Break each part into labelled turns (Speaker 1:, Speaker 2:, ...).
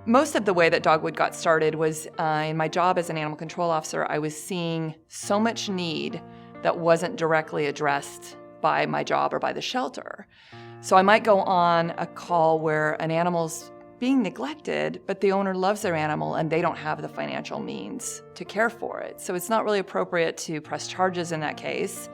Speaker 1: Most of the way that Dogwood got started was in my job as an animal control officer. I was seeing so much need that wasn't directly addressed by my job or by the shelter. So I might go on a call where an animal's being neglected, but the owner loves their animal and they don't have the financial means to care for it. So it's not really appropriate to press charges in that case.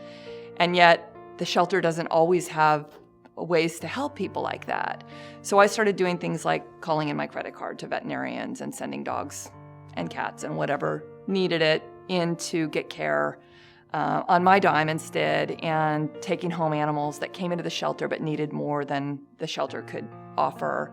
Speaker 1: And yet the shelter doesn't always have ways to help people like that. So I started doing things like calling in my credit card to veterinarians and sending dogs and cats and whatever needed it in to get care on my dime instead, and taking home animals that came into the shelter but needed more than the shelter could offer.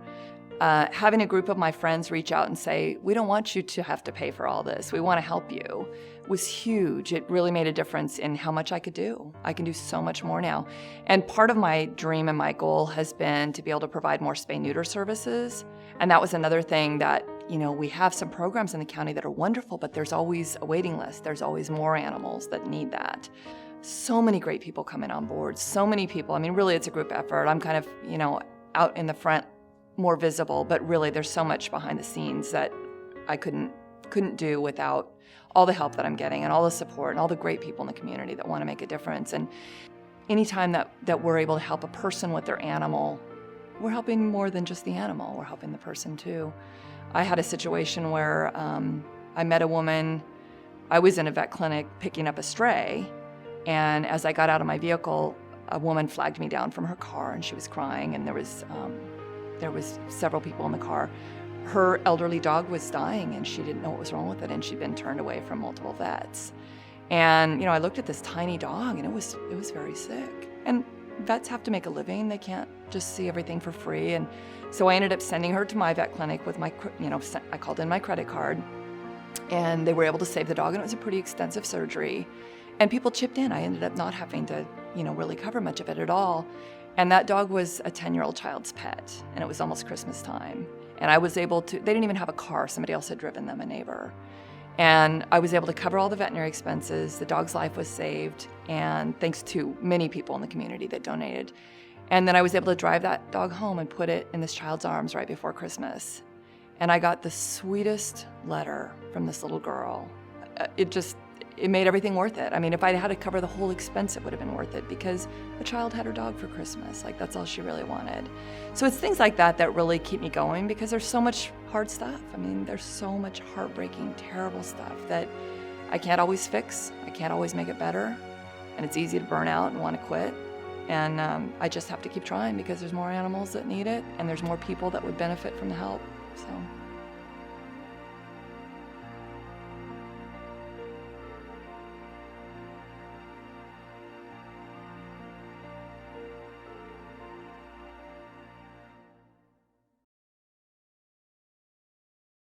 Speaker 1: Having a group of my friends reach out and say, we don't want you to have to pay for all this, we want to help you, was huge. It really made a difference in how much I could do. I can do so much more now. And part of my dream and my goal has been to be able to provide more spay-neuter services. And that was another thing that, we have some programs in the county that are wonderful, but there's always a waiting list. There's always more animals that need that. So many great people coming on board, so many people. I mean, really, it's a group effort. I'm kind of, out in the front, more visible, but really there's so much behind the scenes that I couldn't do without all the help that I'm getting and all the support and all the great people in the community that want to make a difference. And anytime that we're able to help a person with their animal, we're helping more than just the animal, we're helping the person too. I had a situation where I met a woman. I was in a vet clinic picking up a stray, and as I got out of my vehicle, a woman flagged me down from her car, and she was crying, and there was several people in the car. Her elderly dog was dying, and she didn't know what was wrong with it, and she'd been turned away from multiple vets. And I looked at this tiny dog, and it was very sick. And vets have to make a living; they can't just see everything for free. And so I ended up sending her to my vet clinic with my, I called in my credit card, and they were able to save the dog, and it was a pretty extensive surgery. And people chipped in. I ended up not having to, really cover much of it at all. And that dog was a 10-year-old child's pet, and it was almost Christmas time. And I was able to, they didn't even have a car, somebody else had driven them, a neighbor. And I was able to cover all the veterinary expenses. The dog's life was saved, and thanks to many people in the community that donated. And then I was able to drive that dog home and put it in this child's arms right before Christmas. And I got the sweetest letter from this little girl. It made everything worth it. I mean, if I had to cover the whole expense, it would have been worth it, because the child had her dog for Christmas. Like, that's all she really wanted. So it's things like that that really keep me going, because there's so much hard stuff. I mean, there's so much heartbreaking, terrible stuff that I can't always fix. I can't always make it better. And it's easy to burn out and want to quit. And I just have to keep trying, because there's more animals that need it, and there's more people that would benefit from the help. So.